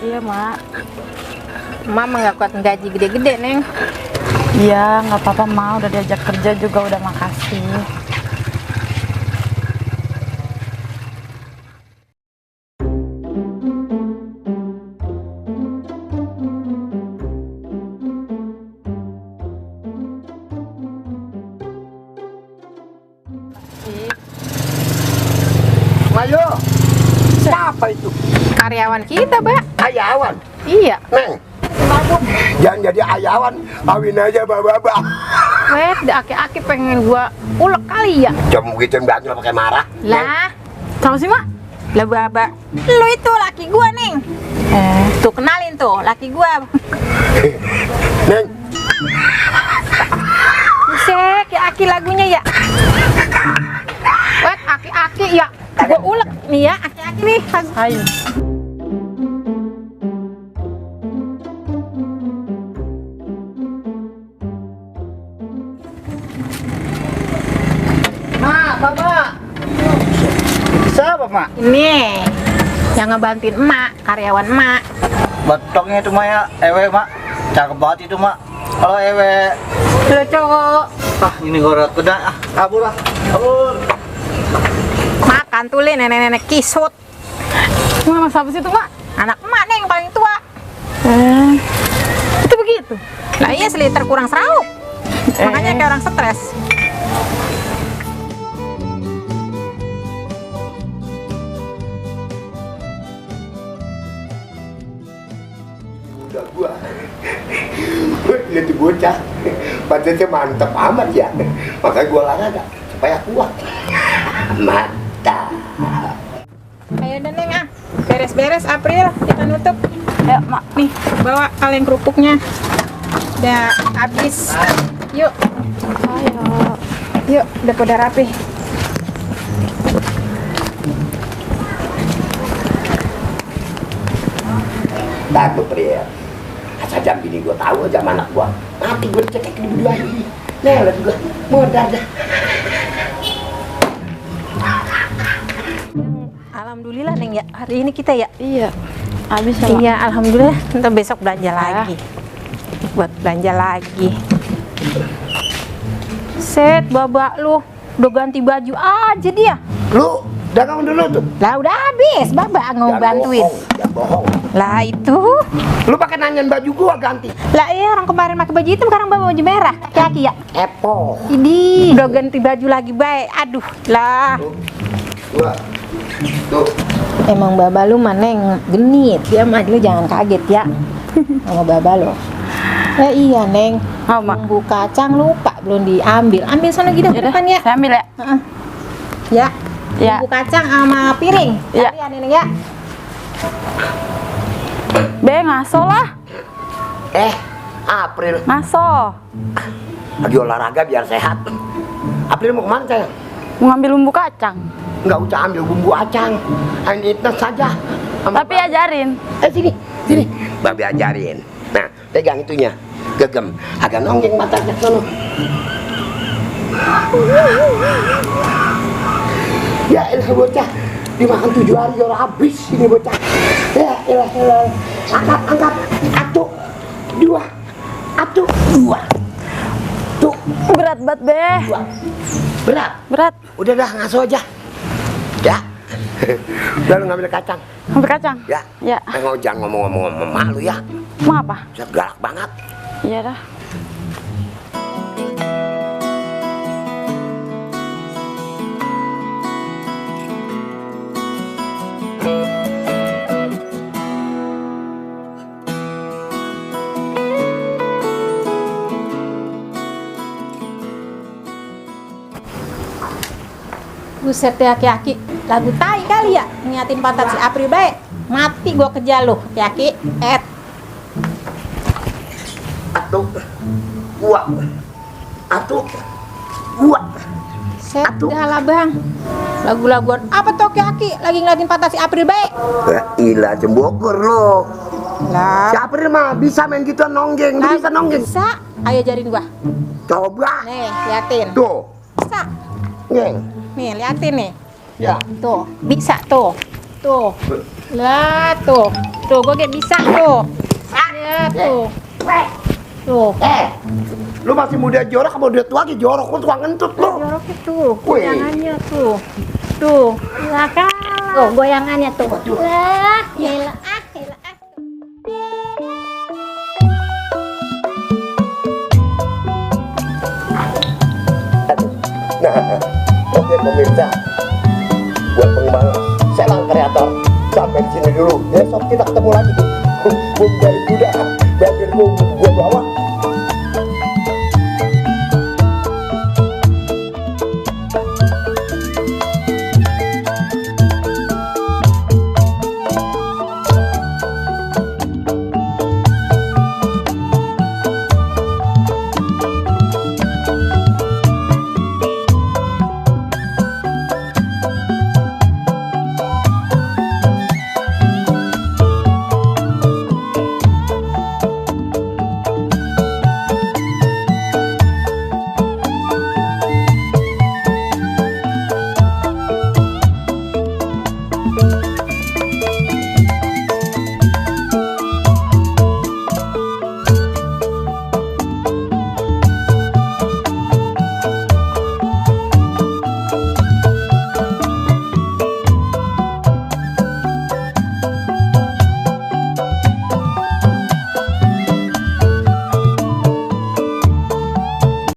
Iya, Mak. Mama nggak kuat gaji gede-gede, Neng. Iya, nggak apa-apa, Ma. Udah diajak kerja juga udah makasih. Ayo, siapa itu? Karyawan kita, Mbak. Ayawan, Iya. Neng. Jangan jadi ayawan, kawin aja baba. Weh, aki-aki pengen gua ulek kali ya. Cuma gitu bantu pakai marah. Lah, Sama sih, Mak? lah Baba. Lu itu laki gua, Neng. Tuh kenalin tuh, laki gua. Neng, Buset, ya aki lagunya ya. Weh, aki-aki ya. Gua ulek nih ya, aki-aki nih. Ayo. Mak, Bapak. Siapa, Mak? Ini yang ngebantuin emak, karyawan emak. Betoknya itu, Mak ya. Ewe, Mak. Cakep banget itu, Mak. Kalau ewe. Lu cowok. Ah, ini gora kuda. Ah, kabur lah. Kabur. Makan tuh Le, nenek-nenek kisut. Mak, siapa sih itu, Mak? Anak emak nih yang paling tua. Itu begitu. Lah iya seliter kurang seraup. Makanya kayak orang stres. udah gua. Lihat tuh bocah, badannya mantap amat ya. Makanya gua olahraga supaya kuat. Mantap. Ayo deh Neng ah, beres-beres April, kita nutup. Ayo, Mak. Nih. Bawa kaleng kerupuknya. Udah habis. Yuk, Ayo. yuk, udah pada rapi. Takut pria. Asal jam bini gua tahu jam anak gua. Mati gua cekek di berdua ini. Nelet gua. Modal dah. Alhamdulillah Neng ya, hari ini kita ya. Iya. Habis ya, Mak? Iya, alhamdulillah. Ntar besok belanja lagi. Buat belanja lagi. Set, babak lu udah ganti baju aja dia. Lu dagang dulu tuh. Lah udah habis, babak mau bantuin. Jangan bohong. Lah itu. Lu pakai nanyain baju gua ganti. Lah iya orang kemarin pakai baju hitam sekarang bawa baju merah. Kaki ya. Epo. Ini udah ganti baju lagi baik. Aduh, lah. Gua. Tuh. Emang baba lu mah Neng genit. Dia mah lu jangan kaget ya. Sama baba lu. Ya iya Neng. Oh, Mak. Bumbu kacang lupa belum diambil. Ambil sana gitu Yaudah, depan ya. saya ambil ya. Ya. Ya. Bumbu kacang sama piring. Ya. Ya Neng ya. Be, ngaso lah. April. Ngaso. Lagi olahraga biar sehat. April mau kemana sayang? Mau ngambil bumbu kacang. Nggak usah ambil bumbu acang. Hanya itu saja. Tapi ajarin. Sini, sini. Babe ajarin. Nah, pegang itunya. Gegem. Agak nonggeng matanya sono. Ya elah bocah. Dimakan 7 hari udah habis ini bocah. Ya elah. Angkat. Atu. 2. Atu. 2. Tuh. Berat banget, Be. 2. Berat. Berat. Udah dah ngaso aja. Ya. Udah lu ngambil kacang. Ngambil kacang. Ya. Ya. Jangan ngomong-ngomong sama mak lu ya. Mau apa? Bisa galak banget. Iya dah. Buset ya aki-aki. Lagu tai kali ya. Niatin pantat si April baik. Mati gua kejar lu, aki-aki. Atu. Gua. Atu. Gua. Set dah lah bang. Lagu-laguan apa tuh aki-aki? Lagi ngeliatin pantat si April baik. Gila jembokor lo. Lah. Si April mah bisa main gitu nonggeng. Lu bisa nonggeng. Bisa. Ayo ajarin gua. Coba. Nih, liatin. Tuh. Bisa. Ngeng. Nih, liatin nih. Ya. Tuh, bisa tuh. Tuh. Lah tuh gue kayak bisa tuh. Ya tuh. Tuh. Lu masih muda jorok, kamu udah tua lagi jorok, lu tukang ngentut lu. Jorok itu, Wih. goyangannya tuh. Tuh, lah kan. Tuh, goyangannya tuh. Lah, gila ah, gila ah. Nah, oke pemirsa, buat pengembang Selang Kreator, sampai di sini dulu. Besok kita ketemu lagi. Bung dari Buddha.